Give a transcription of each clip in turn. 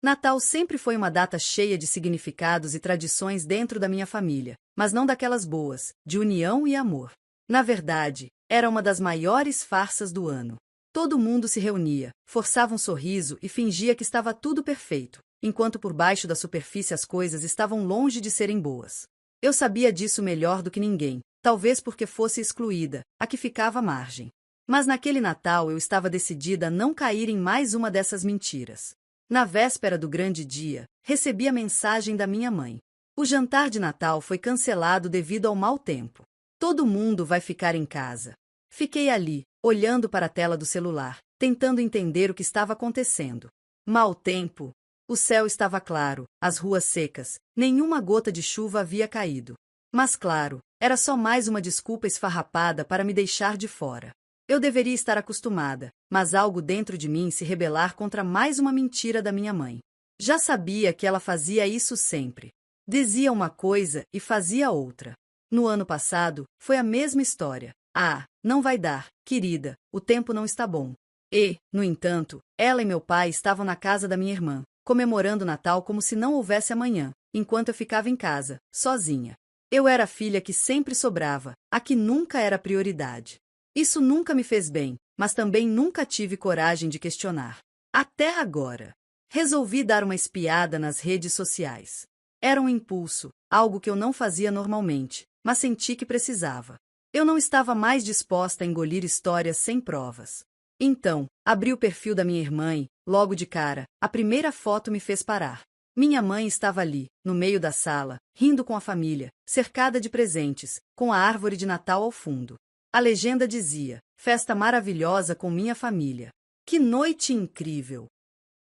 Natal sempre foi uma data cheia de significados e tradições dentro da minha família, mas não daquelas boas, de união e amor. Na verdade, era uma das maiores farsas do ano. Todo mundo se reunia, forçava um sorriso e fingia que estava tudo perfeito, enquanto por baixo da superfície as coisas estavam longe de serem boas. Eu sabia disso melhor do que ninguém, talvez porque fosse excluída, a que ficava à margem. Mas naquele Natal eu estava decidida a não cair em mais uma dessas mentiras. Na véspera do grande dia, recebi a mensagem da minha mãe. O jantar de Natal foi cancelado devido ao mau tempo. Todo mundo vai ficar em casa. Fiquei ali, olhando para a tela do celular, tentando entender o que estava acontecendo. Mau tempo. O céu estava claro, as ruas secas, nenhuma gota de chuva havia caído. Mas claro, era só mais uma desculpa esfarrapada para me deixar de fora. Eu deveria estar acostumada, mas algo dentro de mim se rebelar contra mais uma mentira da minha mãe. Já sabia que ela fazia isso sempre. Dizia uma coisa e fazia outra. No ano passado, foi a mesma história. Ah, não vai dar, querida, o tempo não está bom. E, no entanto, ela e meu pai estavam na casa da minha irmã, comemorando o Natal como se não houvesse amanhã, enquanto eu ficava em casa, sozinha. Eu era a filha que sempre sobrava, a que nunca era prioridade. Isso nunca me fez bem, mas também nunca tive coragem de questionar. Até agora. Resolvi dar uma espiada nas redes sociais. Era um impulso, algo que eu não fazia normalmente, mas senti que precisava. Eu não estava mais disposta a engolir histórias sem provas. Então, abri o perfil da minha irmã e, logo de cara, a primeira foto me fez parar. Minha mãe estava ali, no meio da sala, rindo com a família, cercada de presentes, com a árvore de Natal ao fundo. A legenda dizia: festa maravilhosa com minha família. Que noite incrível!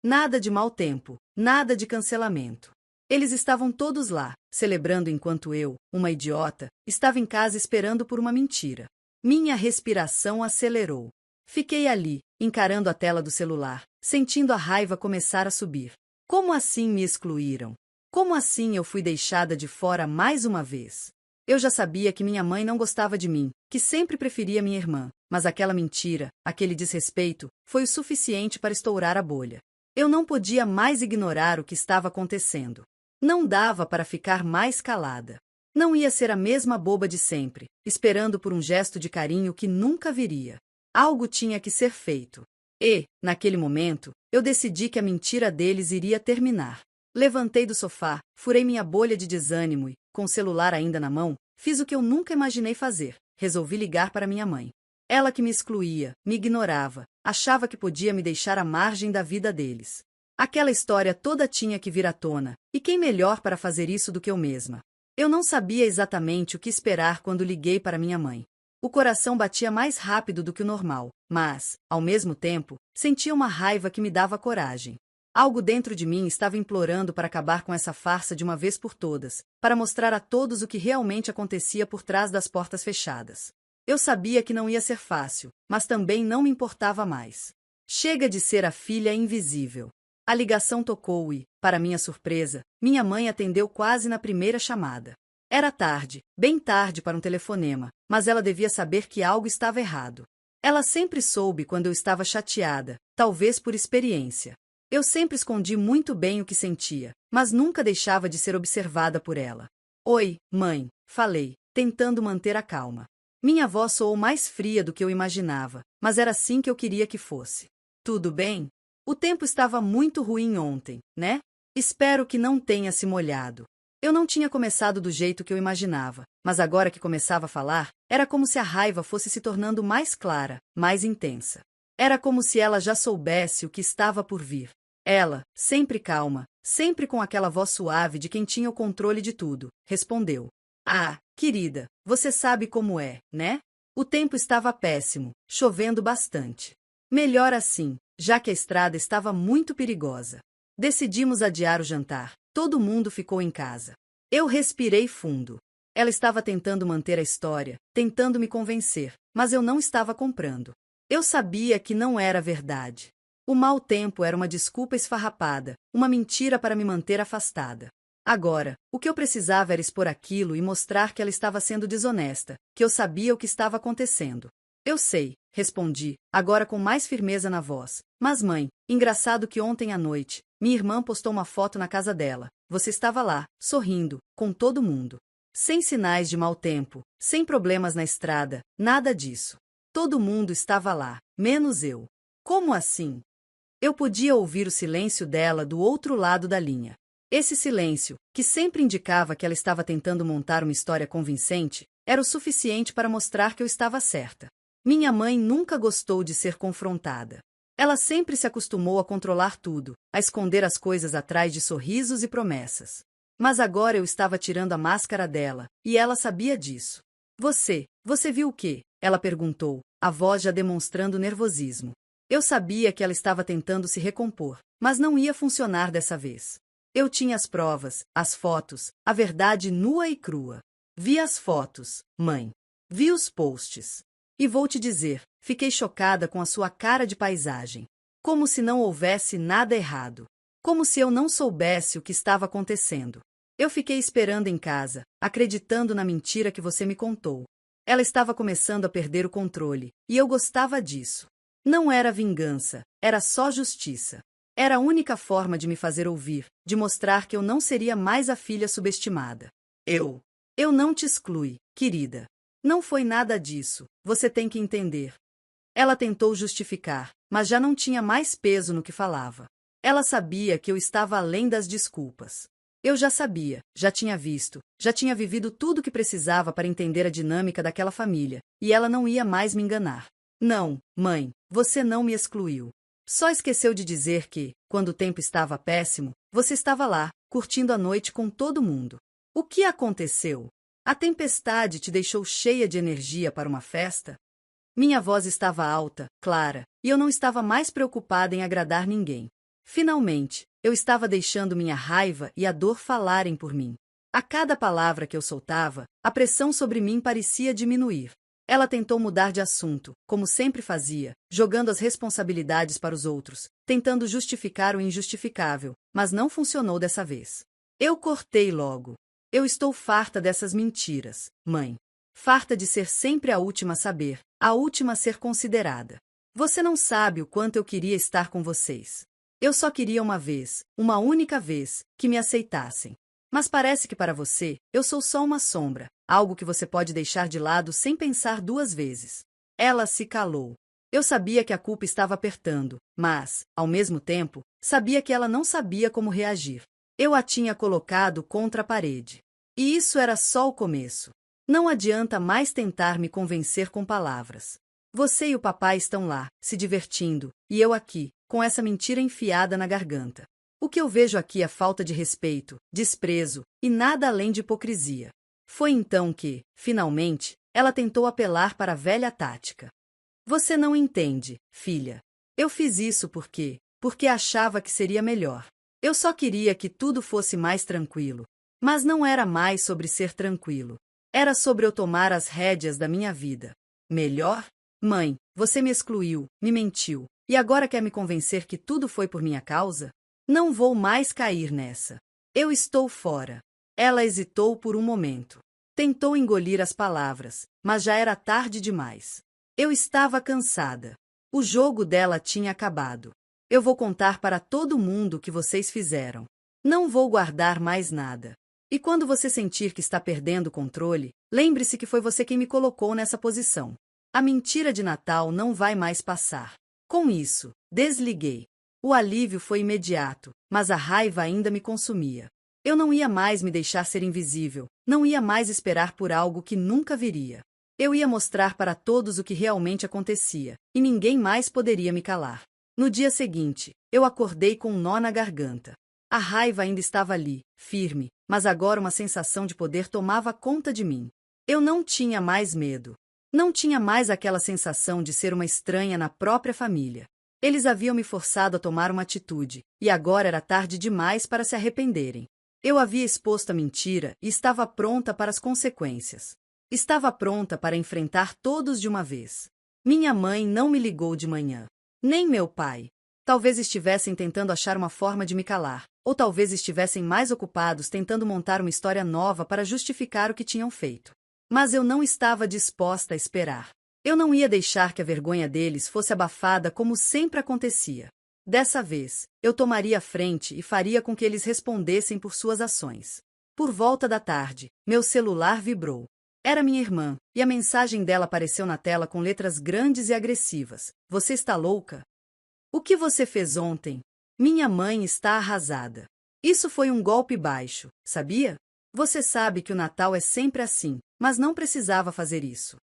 Nada de mau tempo, nada de cancelamento. Eles estavam todos lá, celebrando enquanto eu, uma idiota, estava em casa esperando por uma mentira. Minha respiração acelerou. Fiquei ali, encarando a tela do celular, sentindo a raiva começar a subir. Como assim me excluíram? Como assim eu fui deixada de fora mais uma vez? Eu já sabia que minha mãe não gostava de mim, que sempre preferia minha irmã, mas aquela mentira, aquele desrespeito, foi o suficiente para estourar a bolha. Eu não podia mais ignorar o que estava acontecendo. Não dava para ficar mais calada. Não ia ser a mesma boba de sempre, esperando por um gesto de carinho que nunca viria. Algo tinha que ser feito. E, naquele momento, eu decidi que a mentira deles iria terminar. Levantei do sofá, furei minha bolha de desânimo e, com o celular ainda na mão, fiz o que eu nunca imaginei fazer. Resolvi ligar para minha mãe. Ela que me excluía, me ignorava, achava que podia me deixar à margem da vida deles. Aquela história toda tinha que vir à tona, e quem melhor para fazer isso do que eu mesma? Eu não sabia exatamente o que esperar quando liguei para minha mãe. O coração batia mais rápido do que o normal, mas, ao mesmo tempo, sentia uma raiva que me dava coragem. Algo dentro de mim estava implorando para acabar com essa farsa de uma vez por todas, para mostrar a todos o que realmente acontecia por trás das portas fechadas. Eu sabia que não ia ser fácil, mas também não me importava mais. Chega de ser a filha invisível. A ligação tocou e, para minha surpresa, minha mãe atendeu quase na primeira chamada. Era tarde, bem tarde para um telefonema, mas ela devia saber que algo estava errado. Ela sempre soube quando eu estava chateada, talvez por experiência. Eu sempre escondi muito bem o que sentia, mas nunca deixava de ser observada por ela. Oi, mãe, falei, tentando manter a calma. Minha voz soou mais fria do que eu imaginava, mas era assim que eu queria que fosse. Tudo bem? O tempo estava muito ruim ontem, né? Espero que não tenha se molhado. Eu não tinha começado do jeito que eu imaginava, mas agora que começava a falar, era como se a raiva fosse se tornando mais clara, mais intensa. Era como se ela já soubesse o que estava por vir. Ela, sempre calma, sempre com aquela voz suave de quem tinha o controle de tudo, respondeu. Ah, querida, você sabe como é, né? O tempo estava péssimo, chovendo bastante. Melhor assim, já que a estrada estava muito perigosa. Decidimos adiar o jantar. Todo mundo ficou em casa. Eu respirei fundo. Ela estava tentando manter a história, tentando me convencer, mas eu não estava comprando. Eu sabia que não era verdade. O mau tempo era uma desculpa esfarrapada, uma mentira para me manter afastada. Agora, o que eu precisava era expor aquilo e mostrar que ela estava sendo desonesta, que eu sabia o que estava acontecendo. Eu sei, respondi, agora com mais firmeza na voz. Mas mãe, engraçado que ontem à noite, minha irmã postou uma foto na casa dela. Você estava lá, sorrindo, com todo mundo. Sem sinais de mau tempo, sem problemas na estrada, nada disso. Todo mundo estava lá, menos eu. Como assim? Eu podia ouvir o silêncio dela do outro lado da linha. Esse silêncio, que sempre indicava que ela estava tentando montar uma história convincente, era o suficiente para mostrar que eu estava certa. Minha mãe nunca gostou de ser confrontada. Ela sempre se acostumou a controlar tudo, a esconder as coisas atrás de sorrisos e promessas. Mas agora eu estava tirando a máscara dela, e ela sabia disso. Você viu o quê? Ela perguntou, a voz já demonstrando nervosismo. Eu sabia que ela estava tentando se recompor, mas não ia funcionar dessa vez. Eu tinha as provas, as fotos, a verdade nua e crua. Vi as fotos, mãe. Vi os posts. E vou te dizer, fiquei chocada com a sua cara de paisagem. Como se não houvesse nada errado. Como se eu não soubesse o que estava acontecendo. Eu fiquei esperando em casa, acreditando na mentira que você me contou. Ela estava começando a perder o controle, e eu gostava disso. Não era vingança, era só justiça. Era a única forma de me fazer ouvir, de mostrar que eu não seria mais a filha subestimada. Eu não te exclui, querida. Não foi nada disso, você tem que entender. Ela tentou justificar, mas já não tinha mais peso no que falava. Ela sabia que eu estava além das desculpas. Eu já sabia, já tinha visto, já tinha vivido tudo o que precisava para entender a dinâmica daquela família, e ela não ia mais me enganar. Não, mãe, você não me excluiu. Só esqueceu de dizer que, quando o tempo estava péssimo, você estava lá, curtindo a noite com todo mundo. O que aconteceu? A tempestade te deixou cheia de energia para uma festa? Minha voz estava alta, clara, e eu não estava mais preocupada em agradar ninguém. Finalmente, eu estava deixando minha raiva e a dor falarem por mim. A cada palavra que eu soltava, a pressão sobre mim parecia diminuir. Ela tentou mudar de assunto, como sempre fazia, jogando as responsabilidades para os outros, tentando justificar o injustificável, mas não funcionou dessa vez. Eu cortei logo. Eu estou farta dessas mentiras, mãe. Farta de ser sempre a última a saber, a última a ser considerada. Você não sabe o quanto eu queria estar com vocês. Eu só queria uma única vez, que me aceitassem. Mas parece que para você, eu sou só uma sombra, algo que você pode deixar de lado sem pensar duas vezes. Ela se calou. Eu sabia que a culpa estava apertando, mas, ao mesmo tempo, sabia que ela não sabia como reagir. Eu a tinha colocado contra a parede. E isso era só o começo. Não adianta mais tentar me convencer com palavras. Você e o papai estão lá, se divertindo, e eu aqui, com essa mentira enfiada na garganta. O que eu vejo aqui é falta de respeito, desprezo, e nada além de hipocrisia. Foi então que, finalmente, ela tentou apelar para a velha tática. Você não entende, filha. Eu fiz isso porque achava que seria melhor. Eu só queria que tudo fosse mais tranquilo. Mas não era mais sobre ser tranquilo. Era sobre eu tomar as rédeas da minha vida. Melhor? Mãe, você me excluiu, me mentiu, e agora quer me convencer que tudo foi por minha causa? Não vou mais cair nessa. Eu estou fora. Ela hesitou por um momento. Tentou engolir as palavras, mas já era tarde demais. Eu estava cansada. O jogo dela tinha acabado. Eu vou contar para todo mundo o que vocês fizeram. Não vou guardar mais nada. E quando você sentir que está perdendo o controle, lembre-se que foi você quem me colocou nessa posição. A mentira de Natal não vai mais passar. Com isso, desliguei. O alívio foi imediato, mas a raiva ainda me consumia. Eu não ia mais me deixar ser invisível, não ia mais esperar por algo que nunca viria. Eu ia mostrar para todos o que realmente acontecia, e ninguém mais poderia me calar. No dia seguinte, eu acordei com um nó na garganta. A raiva ainda estava ali, firme, mas agora uma sensação de poder tomava conta de mim. Eu não tinha mais medo. Não tinha mais aquela sensação de ser uma estranha na própria família. Eles haviam me forçado a tomar uma atitude, e agora era tarde demais para se arrependerem. Eu havia exposto a mentira e estava pronta para as consequências. Estava pronta para enfrentar todos de uma vez. Minha mãe não me ligou de manhã. Nem meu pai. Talvez estivessem tentando achar uma forma de me calar, ou talvez estivessem mais ocupados tentando montar uma história nova para justificar o que tinham feito. Mas eu não estava disposta a esperar. Eu não ia deixar que a vergonha deles fosse abafada como sempre acontecia. Dessa vez, eu tomaria a frente e faria com que eles respondessem por suas ações. Por volta da tarde, meu celular vibrou. Era minha irmã, e a mensagem dela apareceu na tela com letras grandes e agressivas. Você está louca? O que você fez ontem? Minha mãe está arrasada. Isso foi um golpe baixo, sabia? Você sabe que o Natal é sempre assim, mas não precisava fazer isso.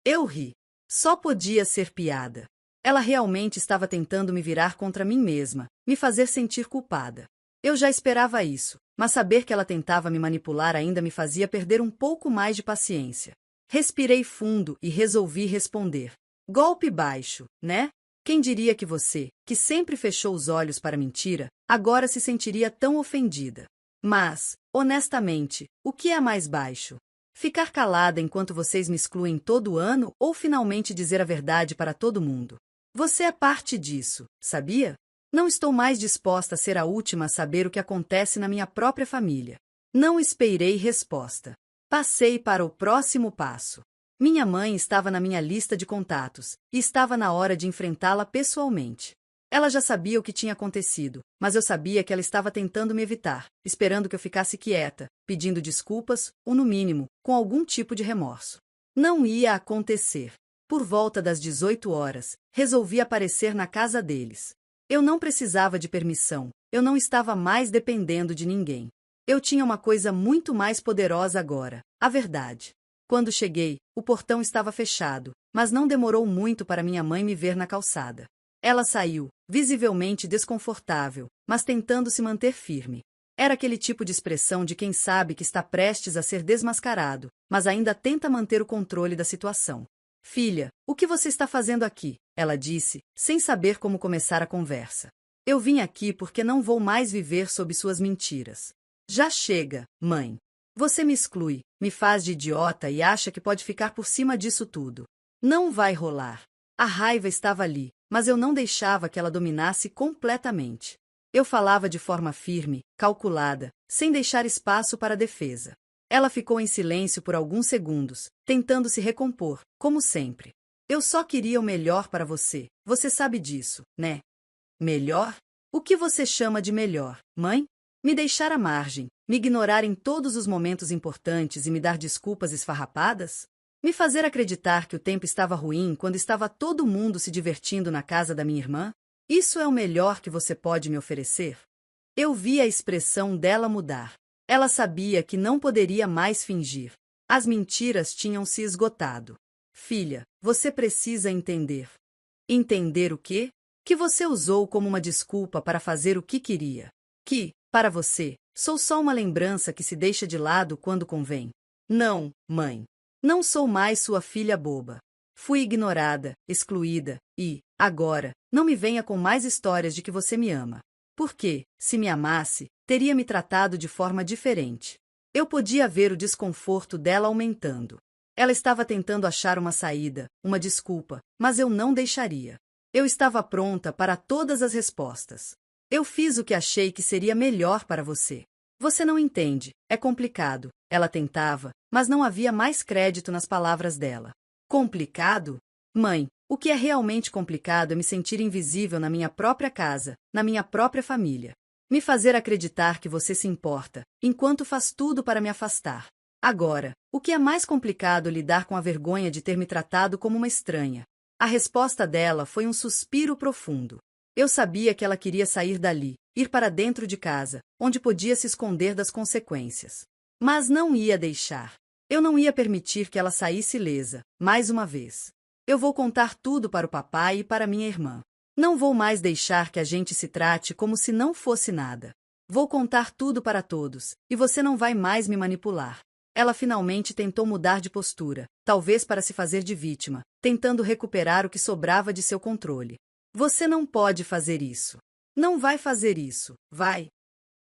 Eu ri. Só podia ser piada. Ela realmente estava tentando me virar contra mim mesma, me fazer sentir culpada. Eu já esperava isso, mas saber que ela tentava me manipular ainda me fazia perder um pouco mais de paciência. Respirei fundo e resolvi responder. Golpe baixo, né? Quem diria que você, que sempre fechou os olhos para a mentira, agora se sentiria tão ofendida? Mas, honestamente, o que é mais baixo? Ficar calada enquanto vocês me excluem todo ano ou finalmente dizer a verdade para todo mundo? Você é parte disso, sabia? Não estou mais disposta a ser a última a saber o que acontece na minha própria família. Não esperei resposta. Passei para o próximo passo. Minha mãe estava na minha lista de contatos, e estava na hora de enfrentá-la pessoalmente. Ela já sabia o que tinha acontecido, mas eu sabia que ela estava tentando me evitar, esperando que eu ficasse quieta, pedindo desculpas, ou no mínimo, com algum tipo de remorso. Não ia acontecer. Por volta das 18 horas, resolvi aparecer na casa deles. Eu não precisava de permissão, eu não estava mais dependendo de ninguém. Eu tinha uma coisa muito mais poderosa agora, a verdade. Quando cheguei, o portão estava fechado, mas não demorou muito para minha mãe me ver na calçada. Ela saiu, visivelmente desconfortável, mas tentando se manter firme. Era aquele tipo de expressão de quem sabe que está prestes a ser desmascarado, mas ainda tenta manter o controle da situação. Filha, o que você está fazendo aqui? Ela disse, sem saber como começar a conversa. Eu vim aqui porque não vou mais viver sob suas mentiras. Já chega, mãe. Você me exclui, me faz de idiota e acha que pode ficar por cima disso tudo. Não vai rolar. A raiva estava ali, mas eu não deixava que ela dominasse completamente. Eu falava de forma firme, calculada, sem deixar espaço para defesa. Ela ficou em silêncio por alguns segundos, tentando se recompor, como sempre. Eu só queria o melhor para você, você sabe disso, né? Melhor? O que você chama de melhor, mãe? Me deixar à margem, me ignorar em todos os momentos importantes e me dar desculpas esfarrapadas? Me fazer acreditar que o tempo estava ruim quando estava todo mundo se divertindo na casa da minha irmã? Isso é o melhor que você pode me oferecer? Eu vi a expressão dela mudar. Ela sabia que não poderia mais fingir. As mentiras tinham se esgotado. Filha, você precisa entender. Entender o quê? Que você usou como uma desculpa para fazer o que queria. Que, para você, sou só uma lembrança que se deixa de lado quando convém. Não, mãe. Não sou mais sua filha boba. Fui ignorada, excluída, e, agora, não me venha com mais histórias de que você me ama. Porque, se me amasse, teria me tratado de forma diferente. Eu podia ver o desconforto dela aumentando. Ela estava tentando achar uma saída, uma desculpa, mas eu não deixaria. Eu estava pronta para todas as respostas. Eu fiz o que achei que seria melhor para você. Você não entende, é complicado. Ela tentava, mas não havia mais crédito nas palavras dela. Complicado? Mãe, o que é realmente complicado é me sentir invisível na minha própria casa, na minha própria família. Me fazer acreditar que você se importa, enquanto faz tudo para me afastar. Agora, o que é mais complicado é lidar com a vergonha de ter me tratado como uma estranha. A resposta dela foi um suspiro profundo. Eu sabia que ela queria sair dali, ir para dentro de casa, onde podia se esconder das consequências. Mas não ia deixar. Eu não ia permitir que ela saísse ilesa, mais uma vez. Eu vou contar tudo para o papai e para minha irmã. Não vou mais deixar que a gente se trate como se não fosse nada. Vou contar tudo para todos, e você não vai mais me manipular. Ela finalmente tentou mudar de postura, talvez para se fazer de vítima, tentando recuperar o que sobrava de seu controle. Você não pode fazer isso. Não vai fazer isso, vai?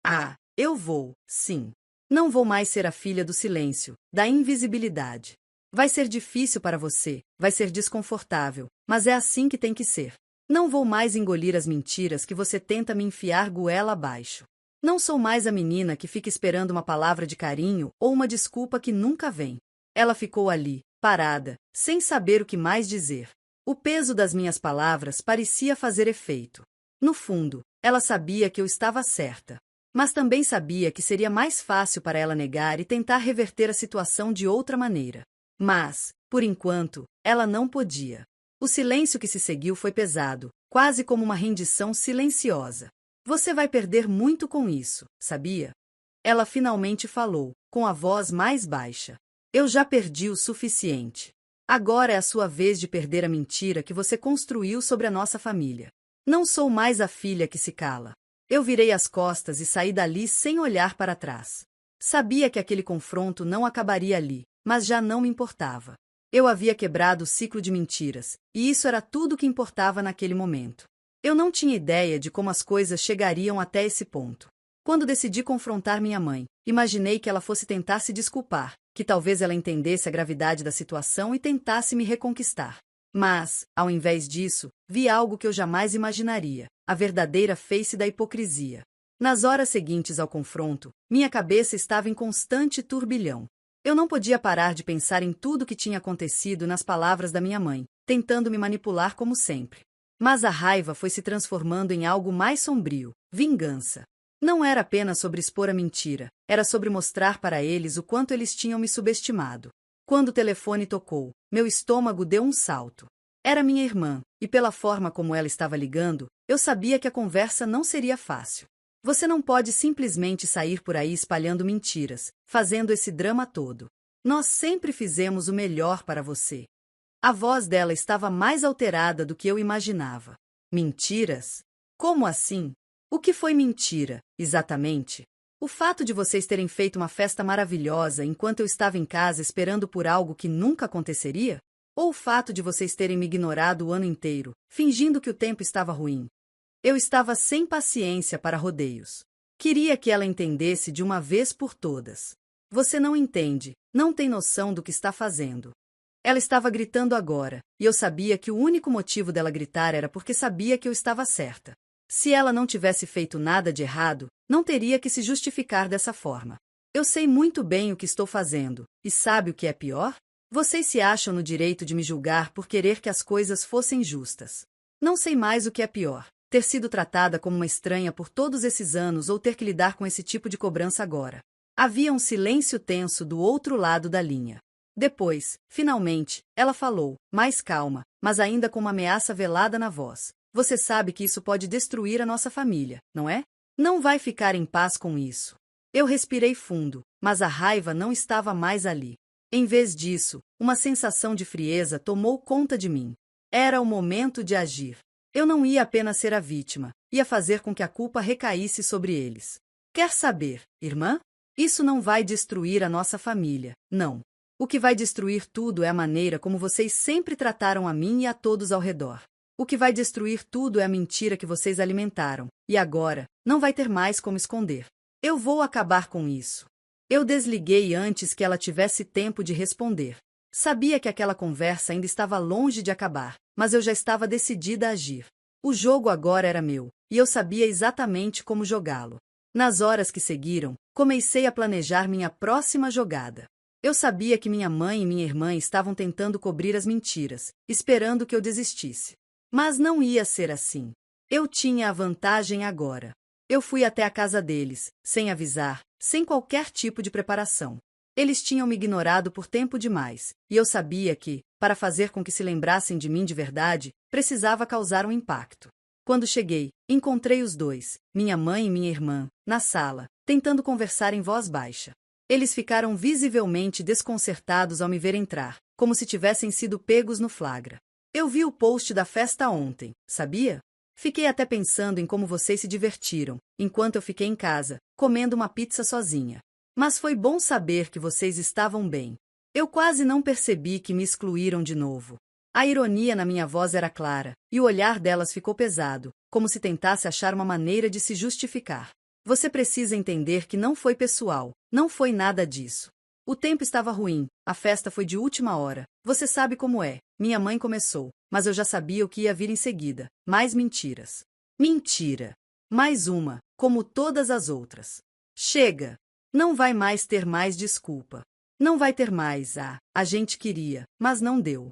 Ah, eu vou, sim. Não vou mais ser a filha do silêncio, da invisibilidade. Vai ser difícil para você, vai ser desconfortável, mas é assim que tem que ser. Não vou mais engolir as mentiras que você tenta me enfiar goela abaixo. Não sou mais a menina que fica esperando uma palavra de carinho ou uma desculpa que nunca vem. Ela ficou ali, parada, sem saber o que mais dizer. O peso das minhas palavras parecia fazer efeito. No fundo, ela sabia que eu estava certa. Mas também sabia que seria mais fácil para ela negar e tentar reverter a situação de outra maneira. Mas, por enquanto, ela não podia. O silêncio que se seguiu foi pesado, quase como uma rendição silenciosa. Você vai perder muito com isso, sabia? Ela finalmente falou, com a voz mais baixa. Eu já perdi o suficiente. Agora é a sua vez de perder a mentira que você construiu sobre a nossa família. Não sou mais a filha que se cala. Eu virei as costas e saí dali sem olhar para trás. Sabia que aquele confronto não acabaria ali, mas já não me importava. Eu havia quebrado o ciclo de mentiras, e isso era tudo que importava naquele momento. Eu não tinha ideia de como as coisas chegariam até esse ponto. Quando decidi confrontar minha mãe, imaginei que ela fosse tentar se desculpar, que talvez ela entendesse a gravidade da situação e tentasse me reconquistar. Mas, ao invés disso, vi algo que eu jamais imaginaria, a verdadeira face da hipocrisia. Nas horas seguintes ao confronto, minha cabeça estava em constante turbilhão. Eu não podia parar de pensar em tudo o que tinha acontecido nas palavras da minha mãe, tentando me manipular como sempre. Mas a raiva foi se transformando em algo mais sombrio, vingança. Não era apenas sobre expor a mentira, era sobre mostrar para eles o quanto eles tinham me subestimado. Quando o telefone tocou, meu estômago deu um salto. Era minha irmã, e pela forma como ela estava ligando, eu sabia que a conversa não seria fácil. Você não pode simplesmente sair por aí espalhando mentiras, fazendo esse drama todo. Nós sempre fizemos o melhor para você. A voz dela estava mais alterada do que eu imaginava. Mentiras? Como assim? O que foi mentira, exatamente? O fato de vocês terem feito uma festa maravilhosa enquanto eu estava em casa esperando por algo que nunca aconteceria? Ou o fato de vocês terem me ignorado o ano inteiro, fingindo que o tempo estava ruim? Eu estava sem paciência para rodeios. Queria que ela entendesse de uma vez por todas. Você não entende, não tem noção do que está fazendo. Ela estava gritando agora, e eu sabia que o único motivo dela gritar era porque sabia que eu estava certa. Se ela não tivesse feito nada de errado, não teria que se justificar dessa forma. Eu sei muito bem o que estou fazendo, e sabe o que é pior? Vocês se acham no direito de me julgar por querer que as coisas fossem justas. Não sei mais o que é pior, ter sido tratada como uma estranha por todos esses anos ou ter que lidar com esse tipo de cobrança agora. Havia um silêncio tenso do outro lado da linha. Depois, finalmente, ela falou, mais calma, mas ainda com uma ameaça velada na voz. Você sabe que isso pode destruir a nossa família, não é? Não vai ficar em paz com isso. Eu respirei fundo, mas a raiva não estava mais ali. Em vez disso, uma sensação de frieza tomou conta de mim. Era o momento de agir. Eu não ia apenas ser a vítima, ia fazer com que a culpa recaísse sobre eles. Quer saber, irmã? Isso não vai destruir a nossa família, não. O que vai destruir tudo é a maneira como vocês sempre trataram a mim e a todos ao redor. O que vai destruir tudo é a mentira que vocês alimentaram, e agora, não vai ter mais como esconder. Eu vou acabar com isso. Eu desliguei antes que ela tivesse tempo de responder. Sabia que aquela conversa ainda estava longe de acabar, mas eu já estava decidida a agir. O jogo agora era meu, e eu sabia exatamente como jogá-lo. Nas horas que seguiram, comecei a planejar minha próxima jogada. Eu sabia que minha mãe e minha irmã estavam tentando cobrir as mentiras, esperando que eu desistisse. Mas não ia ser assim. Eu tinha a vantagem agora. Eu fui até a casa deles, sem avisar, sem qualquer tipo de preparação. Eles tinham me ignorado por tempo demais, e eu sabia que, para fazer com que se lembrassem de mim de verdade, precisava causar um impacto. Quando cheguei, encontrei os dois, minha mãe e minha irmã, na sala, tentando conversar em voz baixa. Eles ficaram visivelmente desconcertados ao me ver entrar, como se tivessem sido pegos no flagra. Eu vi o post da festa ontem, sabia? Fiquei até pensando em como vocês se divertiram, enquanto eu fiquei em casa, comendo uma pizza sozinha. Mas foi bom saber que vocês estavam bem. Eu quase não percebi que me excluíram de novo. A ironia na minha voz era clara, e o olhar delas ficou pesado, como se tentasse achar uma maneira de se justificar. Você precisa entender que não foi pessoal, não foi nada disso. O tempo estava ruim, a festa foi de última hora, você sabe como é. Minha mãe começou, mas eu já sabia o que ia vir em seguida. Mais mentiras. Mentira. Mais uma, como todas as outras. Chega. Não vai mais ter mais desculpa. Não vai ter mais a gente queria, mas não deu.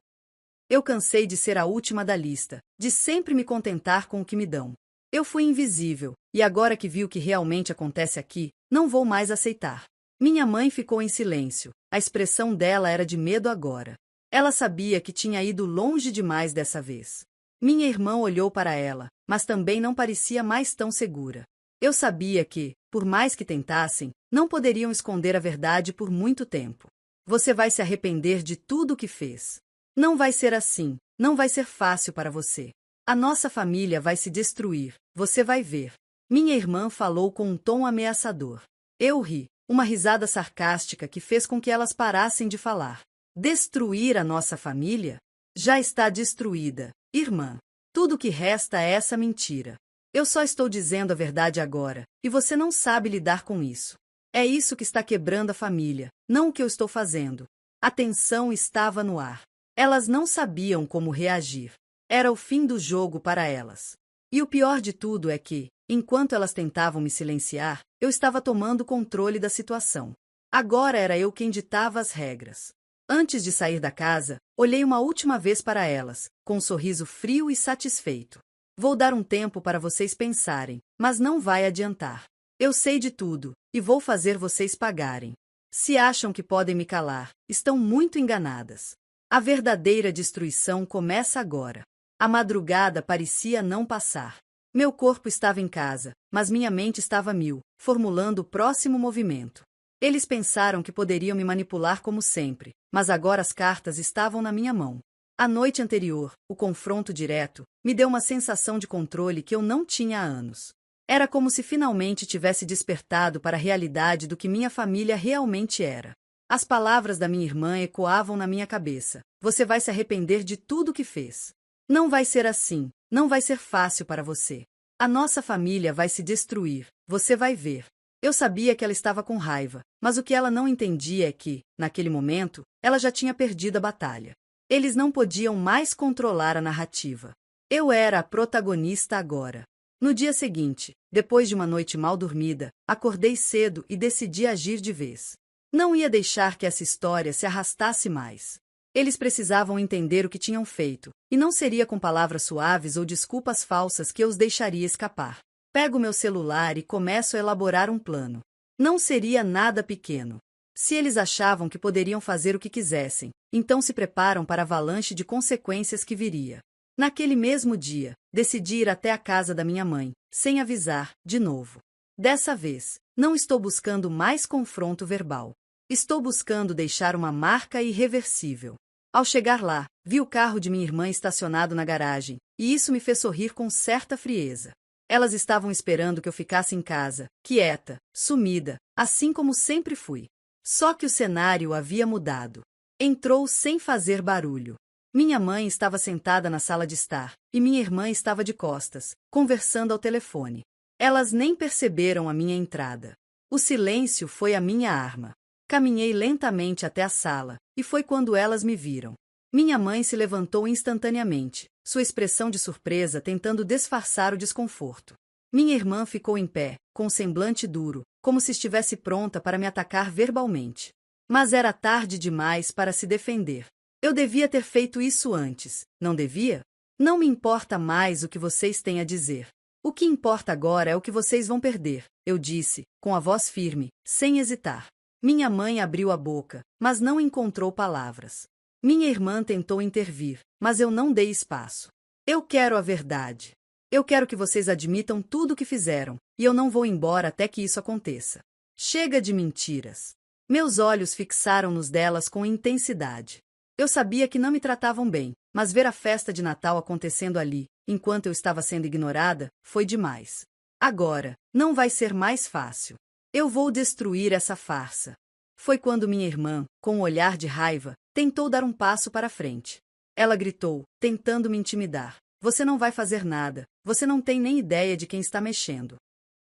Eu cansei de ser a última da lista, de sempre me contentar com o que me dão. Eu fui invisível, e agora que vi o que realmente acontece aqui, não vou mais aceitar. Minha mãe ficou em silêncio. A expressão dela era de medo agora. Ela sabia que tinha ido longe demais dessa vez. Minha irmã olhou para ela, mas também não parecia mais tão segura. Eu sabia que, por mais que tentassem, não poderiam esconder a verdade por muito tempo. Você vai se arrepender de tudo o que fez. Não vai ser assim, não vai ser fácil para você. A nossa família vai se destruir, você vai ver. Minha irmã falou com um tom ameaçador. Eu ri, uma risada sarcástica que fez com que elas parassem de falar. Destruir a nossa família? Já está destruída, irmã. Tudo o que resta é essa mentira. Eu só estou dizendo a verdade agora, e você não sabe lidar com isso. É isso que está quebrando a família, não o que eu estou fazendo. A tensão estava no ar. Elas não sabiam como reagir. Era o fim do jogo para elas. E o pior de tudo é que, enquanto elas tentavam me silenciar, eu estava tomando controle da situação. Agora era eu quem ditava as regras. Antes de sair da casa, olhei uma última vez para elas, com um sorriso frio e satisfeito. Vou dar um tempo para vocês pensarem, mas não vai adiantar. Eu sei de tudo, e vou fazer vocês pagarem. Se acham que podem me calar, estão muito enganadas. A verdadeira destruição começa agora. A madrugada parecia não passar. Meu corpo estava em casa, mas minha mente estava a mil, formulando o próximo movimento. Eles pensaram que poderiam me manipular como sempre, mas agora as cartas estavam na minha mão. A noite anterior, o confronto direto, me deu uma sensação de controle que eu não tinha há anos. Era como se finalmente tivesse despertado para a realidade do que minha família realmente era. As palavras da minha irmã ecoavam na minha cabeça. Você vai se arrepender de tudo o que fez. Não vai ser assim, não vai ser fácil para você. A nossa família vai se destruir, você vai ver. Eu sabia que ela estava com raiva, mas o que ela não entendia é que, naquele momento, ela já tinha perdido a batalha. Eles não podiam mais controlar a narrativa. Eu era a protagonista agora. No dia seguinte, depois de uma noite mal dormida, acordei cedo e decidi agir de vez. Não ia deixar que essa história se arrastasse mais. Eles precisavam entender o que tinham feito, e não seria com palavras suaves ou desculpas falsas que eu os deixaria escapar. Pego meu celular e começo a elaborar um plano. Não seria nada pequeno. Se eles achavam que poderiam fazer o que quisessem, então se preparam para a avalanche de consequências que viria. Naquele mesmo dia, decidi ir até a casa da minha mãe, sem avisar, de novo. Dessa vez, não estou buscando mais confronto verbal. Estou buscando deixar uma marca irreversível. Ao chegar lá, vi o carro de minha irmã estacionado na garagem, e isso me fez sorrir com certa frieza. Elas estavam esperando que eu ficasse em casa, quieta, sumida, assim como sempre fui. Só que o cenário havia mudado. Entrou sem fazer barulho. Minha mãe estava sentada na sala de estar, e minha irmã estava de costas, conversando ao telefone. Elas nem perceberam a minha entrada. O silêncio foi a minha arma. Caminhei lentamente até a sala, e foi quando elas me viram. Minha mãe se levantou instantaneamente, sua expressão de surpresa tentando disfarçar o desconforto. Minha irmã ficou em pé, com o semblante duro, como se estivesse pronta para me atacar verbalmente. Mas era tarde demais para se defender. Eu devia ter feito isso antes, não devia? Não me importa mais o que vocês têm a dizer. O que importa agora é o que vocês vão perder, eu disse, com a voz firme, sem hesitar. Minha mãe abriu a boca, mas não encontrou palavras. Minha irmã tentou intervir, mas eu não dei espaço. Eu quero a verdade. Eu quero que vocês admitam tudo o que fizeram, e eu não vou embora até que isso aconteça. Chega de mentiras. Meus olhos fixaram nos delas com intensidade. Eu sabia que não me tratavam bem, mas ver a festa de Natal acontecendo ali, enquanto eu estava sendo ignorada, foi demais. Agora, não vai ser mais fácil. Eu vou destruir essa farsa. Foi quando minha irmã, com um olhar de raiva, tentou dar um passo para frente. Ela gritou, tentando me intimidar. Você não vai fazer nada, você não tem nem ideia de quem está mexendo.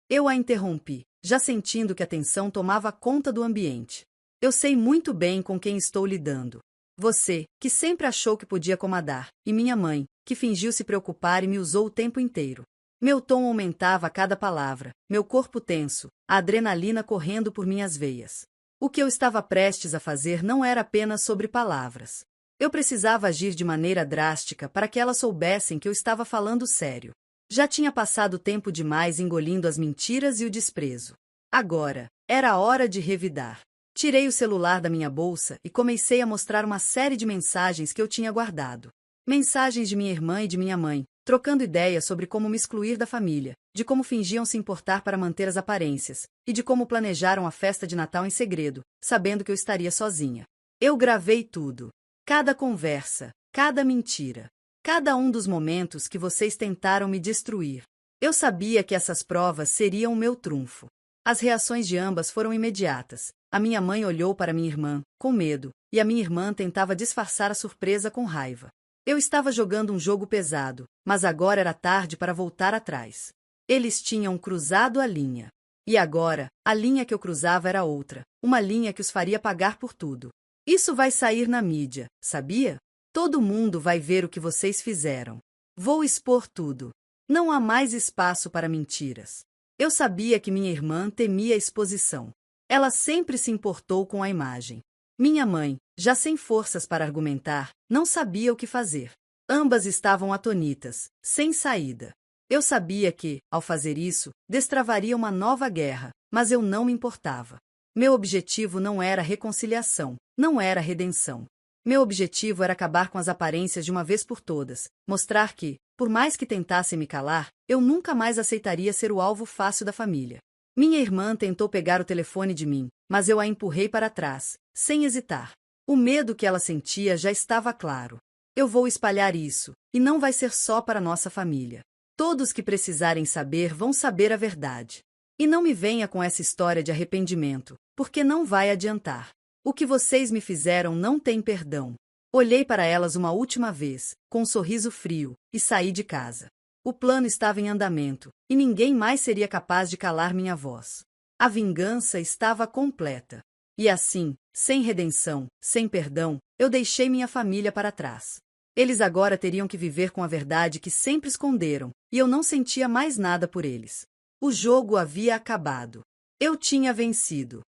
Eu a interrompi, já sentindo que a tensão tomava conta do ambiente. Eu sei muito bem com quem estou lidando. Você, que sempre achou que podia comandar, e minha mãe, que fingiu se preocupar e me usou o tempo inteiro. Meu tom aumentava a cada palavra, meu corpo tenso, a adrenalina correndo por minhas veias. O que eu estava prestes a fazer não era apenas sobre palavras. Eu precisava agir de maneira drástica para que elas soubessem que eu estava falando sério. Já tinha passado tempo demais engolindo as mentiras e o desprezo. Agora, era a hora de revidar. Tirei o celular da minha bolsa e comecei a mostrar uma série de mensagens que eu tinha guardado. Mensagens de minha irmã e de minha mãe, trocando ideias sobre como me excluir da família, de como fingiam se importar para manter as aparências, e de como planejaram a festa de Natal em segredo, sabendo que eu estaria sozinha. Eu gravei tudo. Cada conversa, cada mentira, cada um dos momentos que vocês tentaram me destruir. Eu sabia que essas provas seriam o meu trunfo. As reações de ambas foram imediatas. A minha mãe olhou para minha irmã, com medo, e a minha irmã tentava disfarçar a surpresa com raiva. Eu estava jogando um jogo pesado, mas agora era tarde para voltar atrás. Eles tinham cruzado a linha. E agora, a linha que eu cruzava era outra, uma linha que os faria pagar por tudo. Isso vai sair na mídia, sabia? Todo mundo vai ver o que vocês fizeram. Vou expor tudo. Não há mais espaço para mentiras. Eu sabia que minha irmã temia a exposição. Ela sempre se importou com a imagem. Minha mãe, já sem forças para argumentar, não sabia o que fazer. Ambas estavam atonitas, sem saída. Eu sabia que, ao fazer isso, destravaria uma nova guerra, mas eu não me importava. Meu objetivo não era reconciliação, não era redenção. Meu objetivo era acabar com as aparências de uma vez por todas, mostrar que, por mais que tentassem me calar, eu nunca mais aceitaria ser o alvo fácil da família. Minha irmã tentou pegar o telefone de mim, mas eu a empurrei para trás, sem hesitar. O medo que ela sentia já estava claro. Eu vou espalhar isso, e não vai ser só para nossa família. Todos que precisarem saber vão saber a verdade. E não me venha com essa história de arrependimento, porque não vai adiantar. O que vocês me fizeram não tem perdão. Olhei para elas uma última vez, com um sorriso frio, e saí de casa. O plano estava em andamento, e ninguém mais seria capaz de calar minha voz. A vingança estava completa. E assim, sem redenção, sem perdão, eu deixei minha família para trás. Eles agora teriam que viver com a verdade que sempre esconderam, e eu não sentia mais nada por eles. O jogo havia acabado. Eu tinha vencido.